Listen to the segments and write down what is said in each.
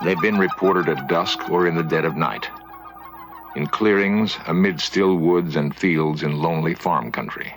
They've been reported at dusk or in the dead of night, in clearings amid still woods and fields in lonely farm country.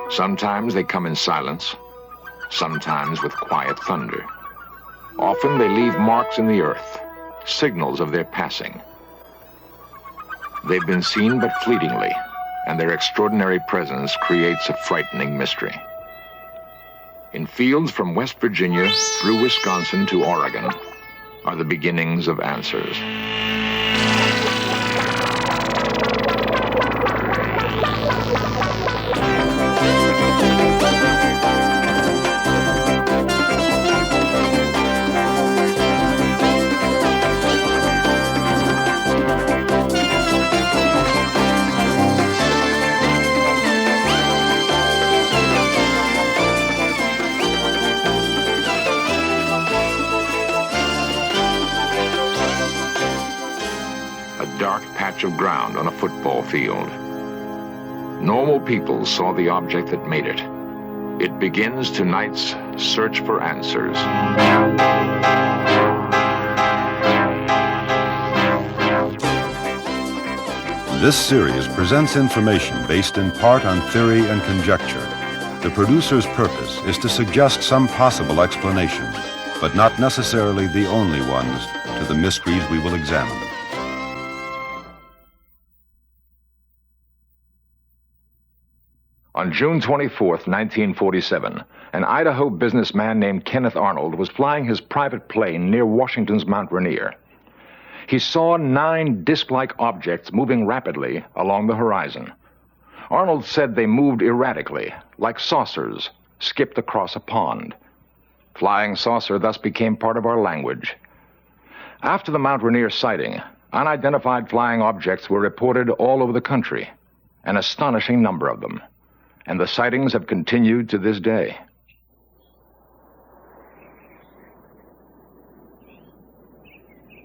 Sometimes they come in silence, sometimes with quiet thunder. Often they leave marks in the earth, signals of their passing. They've been seen but fleetingly, and their extraordinary presence creates a frightening mystery. In fields from West Virginia through Wisconsin to Oregon are the beginnings of answers. Of ground on a football field. Normal people saw the object that made it. It begins tonight's search for answers. This series presents information based in part on theory and conjecture. The producer's purpose is to suggest some possible explanation, but not necessarily the only ones to the mysteries we will examine. On June 24th, 1947, an Idaho businessman named Kenneth Arnold was flying his private plane near Washington's Mount Rainier. He saw 9 disc-like objects moving rapidly along the horizon. Arnold said they moved erratically, like saucers, skipped across a pond. Flying saucer thus became part of our language. After the Mount Rainier sighting, unidentified flying objects were reported all over the country, an astonishing number of them. And the sightings have continued to this day.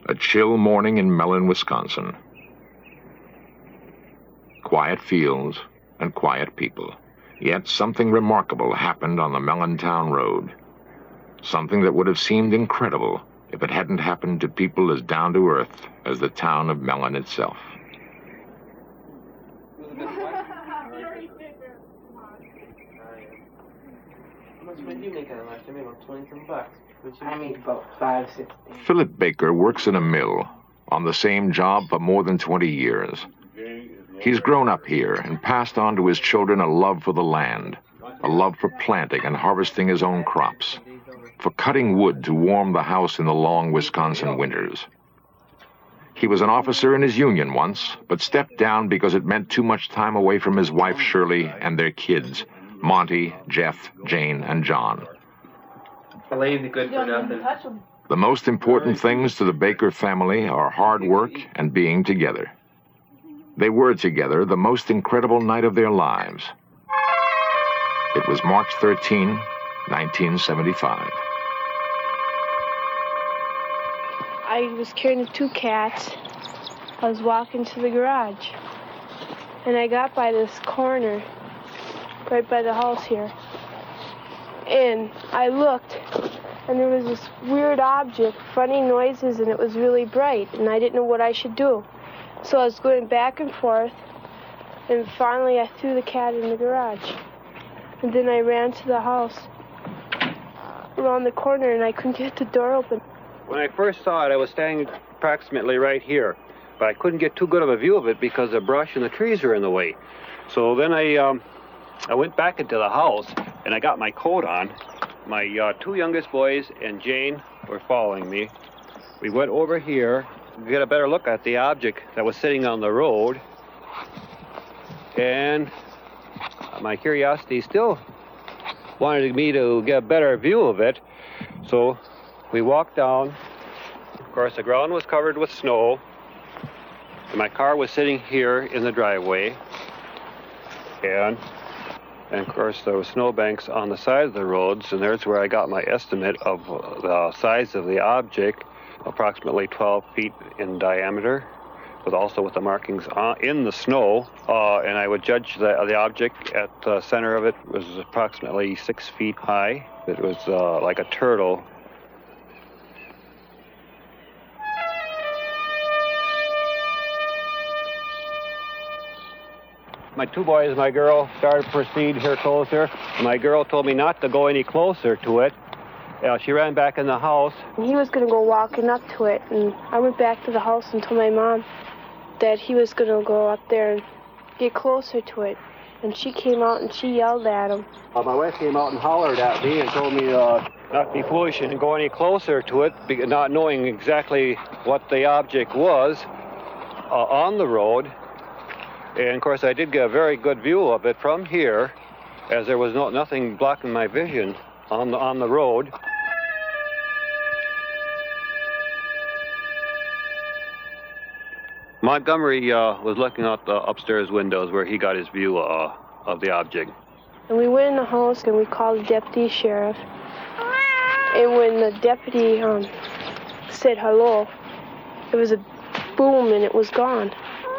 A chill morning in Mellon, Wisconsin. Quiet fields and quiet people. Yet something remarkable happened on the Mellontown Road. Something that would have seemed incredible if it hadn't happened to people as down to earth as the town of Mellon itself. What did you make out of last time? About 20 bucks. I made about $5.60. Philip Baker works in a mill on the same job for more than 20 years. He's grown up here and passed on to his children a love for the land, a love for planting and harvesting his own crops, for cutting wood to warm the house in the long Wisconsin winters. He was an officer in his union once, but stepped down because it meant too much time away from his wife Shirley and their kids, Monty, Jeff, Jane, and John. Lazy good for nothing. The most important things to the Baker family are hard work and being together. They were together the most incredible night of their lives. It was March 13, 1975. I was carrying 2 cats. I was walking to the garage. And I got by this corner, right by the house here. And I looked, and there was this weird object, funny noises, and it was really bright, and I didn't know what I should do. So I was going back and forth, and finally I threw the cat in the garage. And then I ran to the house around the corner, and I couldn't get the door open. When I first saw it, I was standing approximately right here, but I couldn't get too good of a view of it because the brush and the trees are in the way. So then I went back into the house, and I got my coat on. My 2 youngest boys and Jane were following me. We went over here to get a better look at the object that was sitting on the road. And my curiosity still wanted me to get a better view of it. So we walked down. Of course, the ground was covered with snow. And my car was sitting here in the driveway. And of course, there were snowbanks on the side of the roads, and there's where I got my estimate of the size of the object, approximately 12 feet in diameter, also with the markings in the snow, and I would judge the object at the center of it was approximately 6 feet high. It was like a turtle. My two boys and my girl started to proceed here closer. My girl told me not to go any closer to it. She ran back in the house. He was going to go walking up to it, and I went back to the house and told my mom that he was going to go up there and get closer to it. And she came out and she yelled at him. My wife came out and hollered at me and told me not to be foolish and go any closer to it, not knowing exactly what the object was on the road. And, of course, I did get a very good view of it from here, as there was nothing blocking my vision on the road. Montgomery was looking out the upstairs windows where he got his view of the object. And we went in the house and we called the deputy sheriff. And when the deputy said hello, it was a boom and it was gone.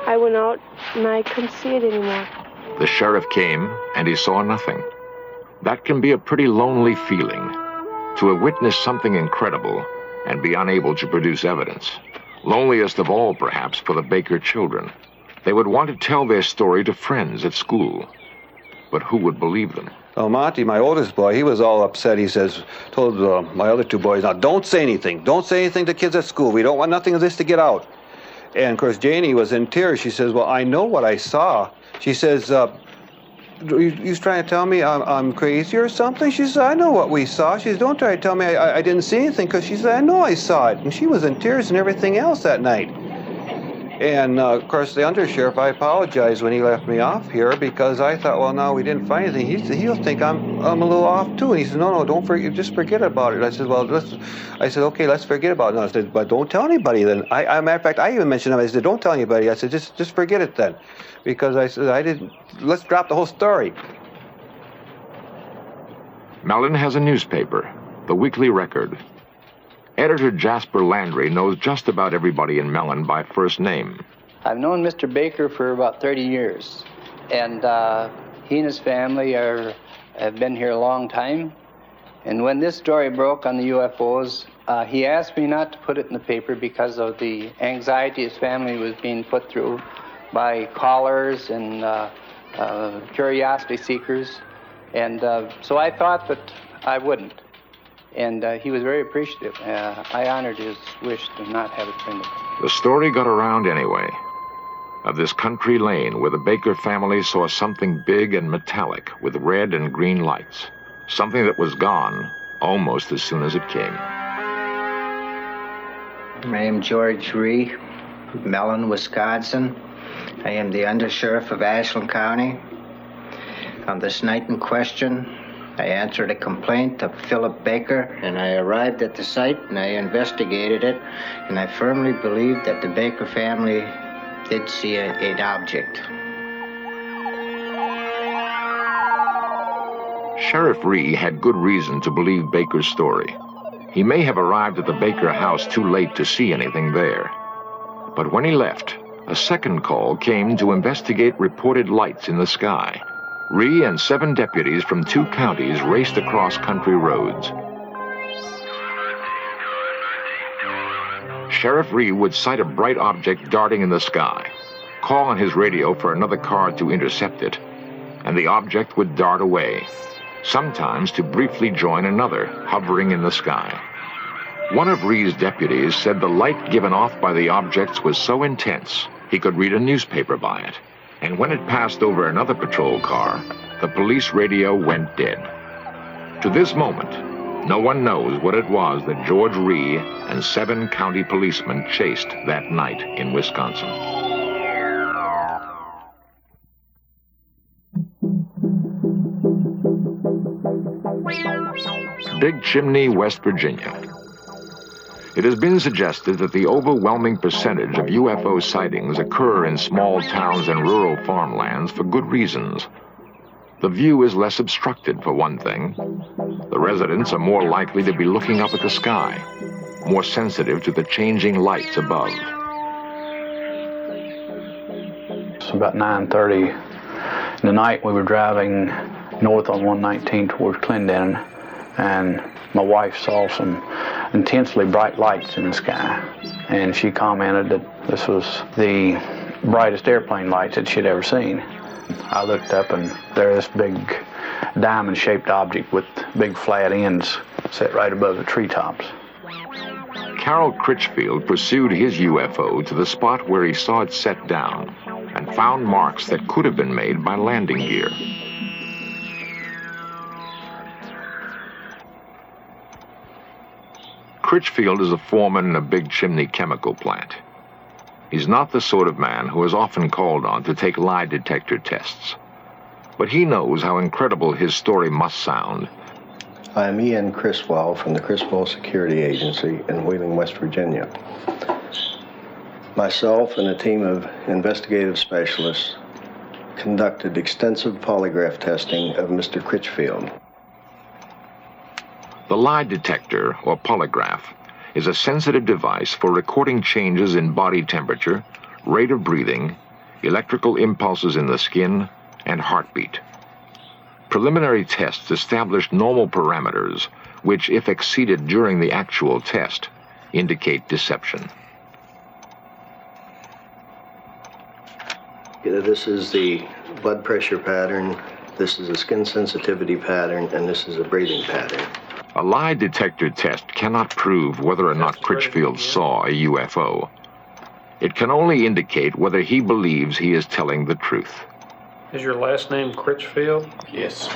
I went out and I couldn't see it anymore. The sheriff came and he saw nothing. That can be a pretty lonely feeling, to have witnessed something incredible and be unable to produce evidence. Loneliest of all, perhaps, for the Baker children. They would want to tell their story to friends at school. But who would believe them? Oh, Monty, my oldest boy, he was all upset. He told my other two boys, now don't say anything. Don't say anything to kids at school. We don't want nothing of this to get out. And, of course, Janie was in tears. She says, well, I know what I saw. She says, you trying to tell me I'm crazy or something? She says, I know what we saw. She says, don't try to tell me I didn't see anything, because she said, I know I saw it. And she was in tears and everything else that night. And, of course, the undersheriff, I apologized when he left me off here, because I thought, well, no, we didn't find anything. He'll think I'm a little off, too. And he said, no, don't forget, just forget about it. I said, well, okay, let's forget about it. No, I said, but don't tell anybody then. Matter of fact, I even mentioned him. I said, don't tell anybody. I said, just forget it then. Because I said, let's drop the whole story. Mellon has a newspaper, the Weekly Record. Editor Jasper Landry knows just about everybody in Mellon by first name. I've known Mr. Baker for about 30 years, and he and his family have been here a long time. And when this story broke on the UFOs, he asked me not to put it in the paper because of the anxiety his family was being put through by callers and curiosity seekers. And so I thought that I wouldn't. And he was very appreciative. I honored his wish to not have it printed. The story got around anyway, of this country lane where the Baker family saw something big and metallic with red and green lights. Something that was gone almost as soon as it came. I am George Ree, Mellon, Wisconsin. I am the undersheriff of Ashland County. On this night in question, I answered a complaint of Philip Baker, and I arrived at the site and I investigated it, and I firmly believe that the Baker family did see an object. Sheriff Ree had good reason to believe Baker's story. He may have arrived at the Baker house too late to see anything there. But when he left, a second call came to investigate reported lights in the sky. Ree and 7 deputies from 2 counties raced across country roads. Sheriff Ree would sight a bright object darting in the sky, call on his radio for another car to intercept it, and the object would dart away, sometimes to briefly join another hovering in the sky. One of Ree's deputies said the light given off by the objects was so intense he could read a newspaper by it. And when it passed over another patrol car, the police radio went dead. To this moment, no one knows what it was that George Ree and 7 county policemen chased that night in Wisconsin. Big Chimney, West Virginia. It has been suggested that the overwhelming percentage of UFO sightings occur in small towns and rural farmlands for good reasons. The view is less obstructed, for one thing. The residents are more likely to be looking up at the sky, more sensitive to the changing lights above. about 9:30 in the night. We were driving north on 119 towards Clendenin, and my wife saw some intensely bright lights in the sky, and she commented that this was the brightest airplane lights that she'd ever seen. I looked up, and there's this big diamond-shaped object with big flat ends set right above the treetops. Carroll Critchfield pursued his UFO to the spot where he saw it set down and found marks that could have been made by landing gear. Critchfield is a foreman in a big chimney chemical plant. He's not the sort of man who is often called on to take lie detector tests. But he knows how incredible his story must sound. I'm Ian Criswell from the Criswell Security Agency in Wheeling, West Virginia. Myself and a team of investigative specialists conducted extensive polygraph testing of Mr. Critchfield. The lie detector, or polygraph, is a sensitive device for recording changes in body temperature, rate of breathing, electrical impulses in the skin, and heartbeat. Preliminary tests established normal parameters, which, if exceeded during the actual test, indicate deception. This is the blood pressure pattern, this is a skin sensitivity pattern, and this is a breathing pattern. A lie detector test cannot prove whether or not Critchfield saw a UFO. It can only indicate whether he believes he is telling the truth. Is your last name Critchfield? Yes.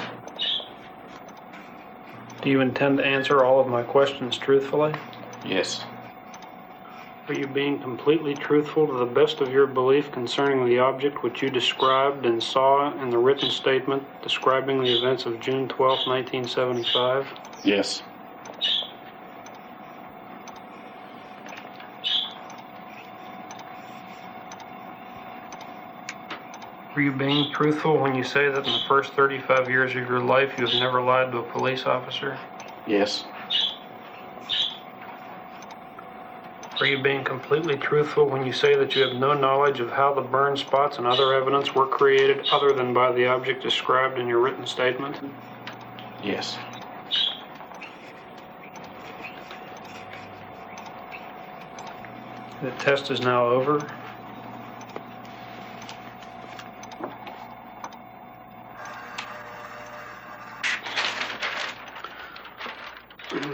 Do you intend to answer all of my questions truthfully? Yes. Are you being completely truthful to the best of your belief concerning the object which you described and saw in the written statement describing the events of June 12, 1975? Yes. Are you being truthful when you say that in the first 35 years of your life you have never lied to a police officer? Yes. Are you being completely truthful when you say that you have no knowledge of how the burn spots and other evidence were created other than by the object described in your written statement? Yes. The test is now over.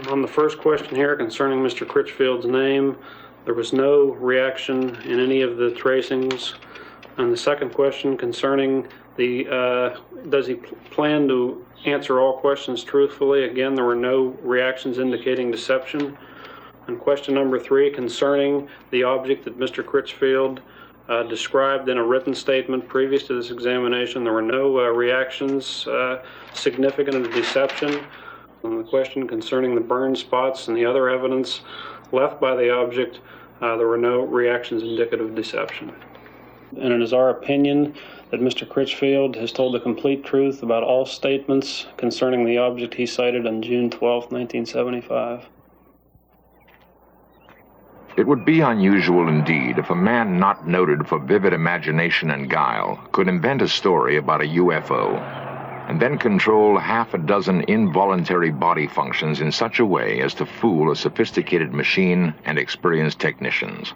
On the first question here concerning Mr. Critchfield's name, there was no reaction in any of the tracings. And the second question concerning the, does he plan to answer all questions truthfully? Again, there were no reactions indicating deception. And question number 3 concerning the object that Mr. Critchfield described in a written statement previous to this examination, there were no reactions significant of deception. On the question concerning the burn spots and the other evidence left by the object, there were no reactions indicative of deception. And it is our opinion that Mr. Critchfield has told the complete truth about all statements concerning the object he cited on June 12, 1975. It would be unusual indeed if a man not noted for vivid imagination and guile could invent a story about a UFO and then control half a dozen involuntary body functions in such a way as to fool a sophisticated machine and experienced technicians.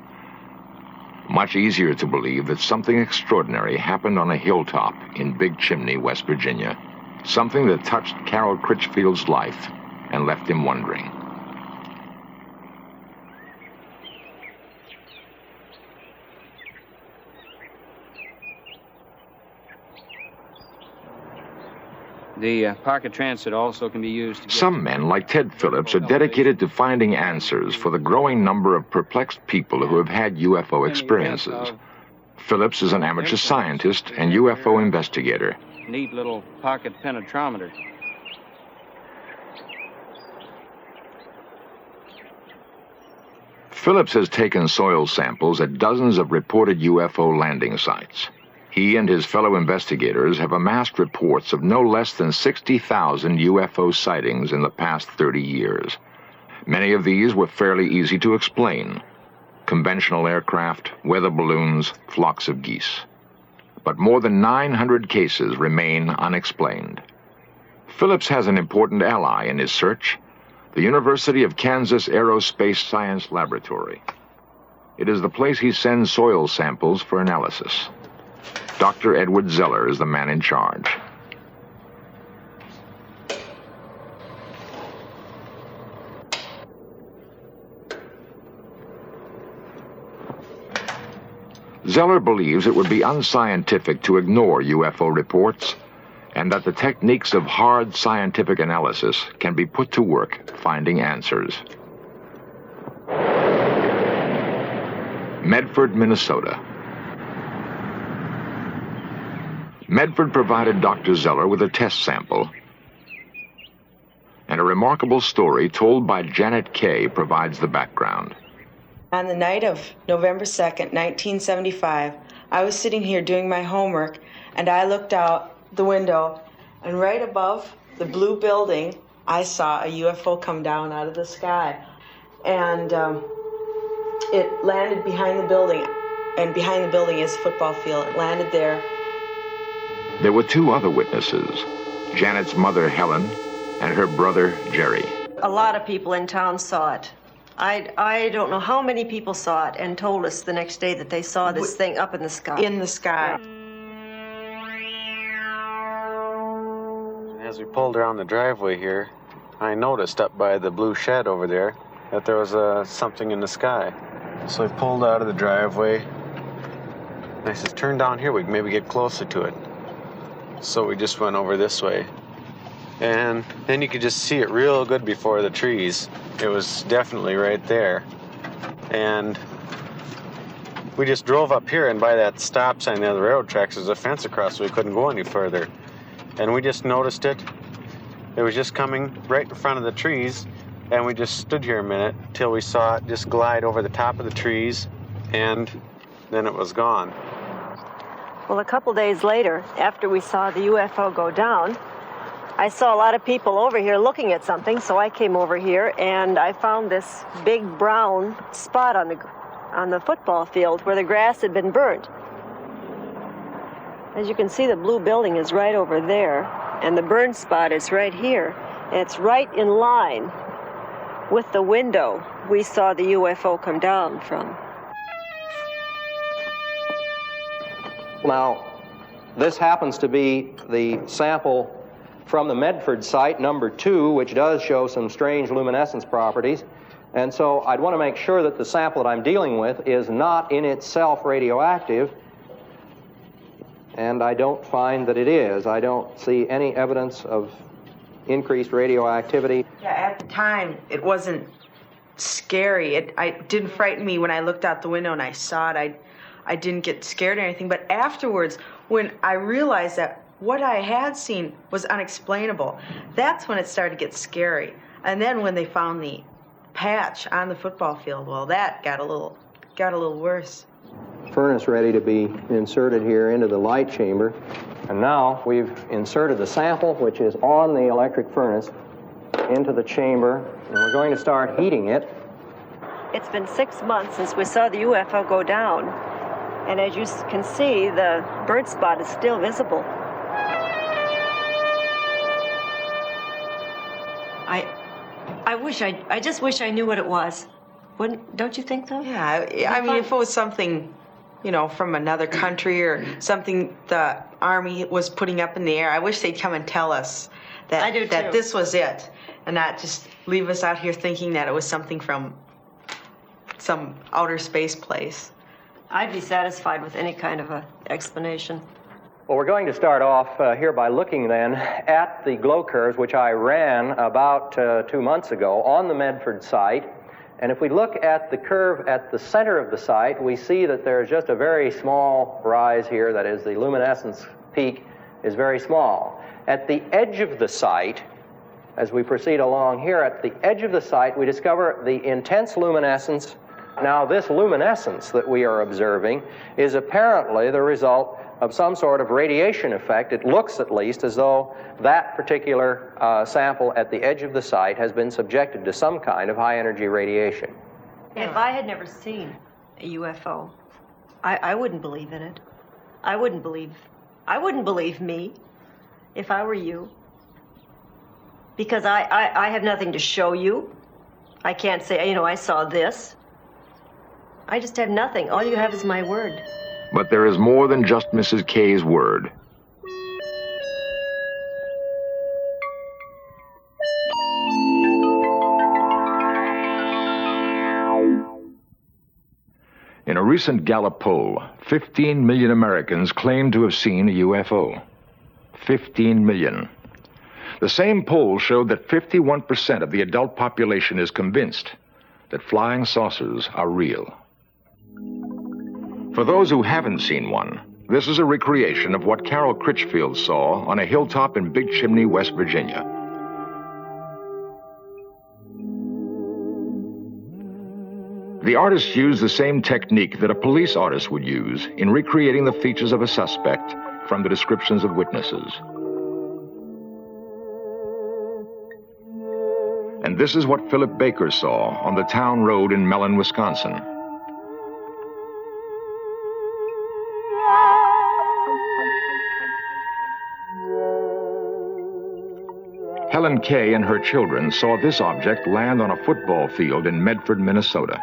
Much easier to believe that something extraordinary happened on a hilltop in Big Chimney, West Virginia. Something that touched Carroll Critchfield's life and left him wondering. The pocket transit also can be used to Some men, like Ted Phillips, are dedicated to finding answers for the growing number of perplexed people who have had UFO experiences. Phillips is an amateur scientist and UFO investigator. Neat little pocket penetrometer. Phillips has taken soil samples at dozens of reported UFO landing sites. He and his fellow investigators have amassed reports of no less than 60,000 UFO sightings in the past 30 years. Many of these were fairly easy to explain. Conventional aircraft, weather balloons, flocks of geese. but more than 900 cases remain unexplained. Phillips has an important ally in his search, the University of Kansas Aerospace Science Laboratory. It is the place he sends soil samples for analysis. Dr. Edward Zeller is the man in charge. Zeller believes it would be unscientific to ignore UFO reports, and that the techniques of hard scientific analysis can be put to work finding answers. Medford, Minnesota. Medford provided Dr. Zeller with a test sample, and a remarkable story told by Janet Kay provides the background. On the night of November 2nd, 1975, I was sitting here doing my homework, and I looked out the window, and right above the blue building, I saw a UFO come down out of the sky. And it landed behind the building, and behind the building is a football field. It landed there. There were two other witnesses, Janet's mother, Helen, and her brother, Jerry. A lot of people in town saw it. I don't know how many people saw it and told us the next day that they saw this thing up in the sky. In the sky. As we pulled around the driveway here, I noticed up by the blue shed over there that there was something in the sky. So I pulled out of the driveway, and I said, turn down here, we can maybe get closer to it. So we just went over this way. And then you could just see it real good before the trees. It was definitely right there. And we just drove up here, and by that stop sign there, the railroad tracks, there's a fence across, so we couldn't go any further. And we just noticed it. It was just coming right in front of the trees, and we just stood here a minute till we saw it just glide over the top of the trees, and then it was gone. Well, a couple days later, after we saw the UFO go down, I saw a lot of people over here looking at something, so I came over here and I found this big brown spot on the football field where the grass had been burnt. As you can see, the blue building is right over there, and the burned spot is right here. And it's right in line with the window we saw the UFO come down from. Now, this happens to be the sample from the Medford site, number 2, which does show some strange luminescence properties. And so I'd want to make sure that the sample that I'm dealing with is not in itself radioactive. And I don't find that it is. I don't see any evidence of increased radioactivity. Yeah, at the time, it wasn't scary. It didn't frighten me when I looked out the window and I saw it. I didn't get scared or anything. But afterwards, when I realized that what I had seen was unexplainable, that's when it started to get scary. And then when they found the patch on the football field, well, that got a little worse. Furnace ready to be inserted here into the light chamber. And now we've inserted the sample, which is on the electric furnace, into the chamber, and we're going to start heating it. It's been 6 months since we saw the UFO go down, and as you can see, the burnt spot is still visible. I just wish I knew what it was. Don't you think so? Yeah, I mean, if it was something, from another country or something the Army was putting up in the air, I wish they'd come and tell us that this was it, and not just leave us out here thinking that it was something from some outer space place. I'd be satisfied with any kind of an explanation. Well, we're going to start off here by looking then at the glow curves, which I ran about 2 months ago on the Medford site. And if we look at the curve at the center of the site, we see that there's just a very small rise here. That is, the luminescence peak is very small. At the edge of the site, as we proceed along here, at the edge of the site, we discover the intense luminescence. Now, this luminescence that we are observing is apparently the result of some sort of radiation effect. It looks, at least, as though that particular sample at the edge of the site has been subjected to some kind of high-energy radiation. If I had never seen a UFO, I wouldn't believe in it. I wouldn't believe me if I were you. Because I have nothing to show you. I can't say, I saw this. I just have nothing. All you have is my word. But there is more than just Mrs. K's word. In a recent Gallup poll, 15 million Americans claim to have seen a UFO. 15 million. The same poll showed that 51% of the adult population is convinced that flying saucers are real. For those who haven't seen one, this is a recreation of what Carol Critchfield saw on a hilltop in Big Chimney, West Virginia. The artist used the same technique that a police artist would use in recreating the features of a suspect from the descriptions of witnesses. And this is what Philip Baker saw on the town road in Mellon, Wisconsin. Helen Kay and her children saw this object land on a football field in Medford, Minnesota.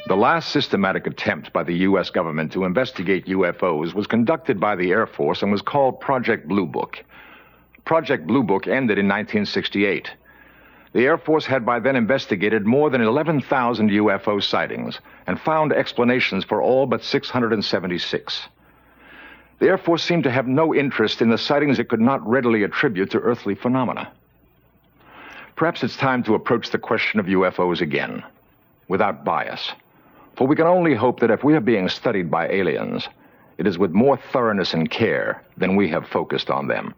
The last systematic attempt by the U.S. government to investigate UFOs was conducted by the Air Force and was called Project Blue Book. Project Blue Book ended in 1968. The Air Force had by then investigated more than 11,000 UFO sightings and found explanations for all but 676. The Air Force seemed to have no interest in the sightings it could not readily attribute to earthly phenomena. Perhaps it's time to approach the question of UFOs again, without bias. For we can only hope that if we are being studied by aliens, it is with more thoroughness and care than we have focused on them.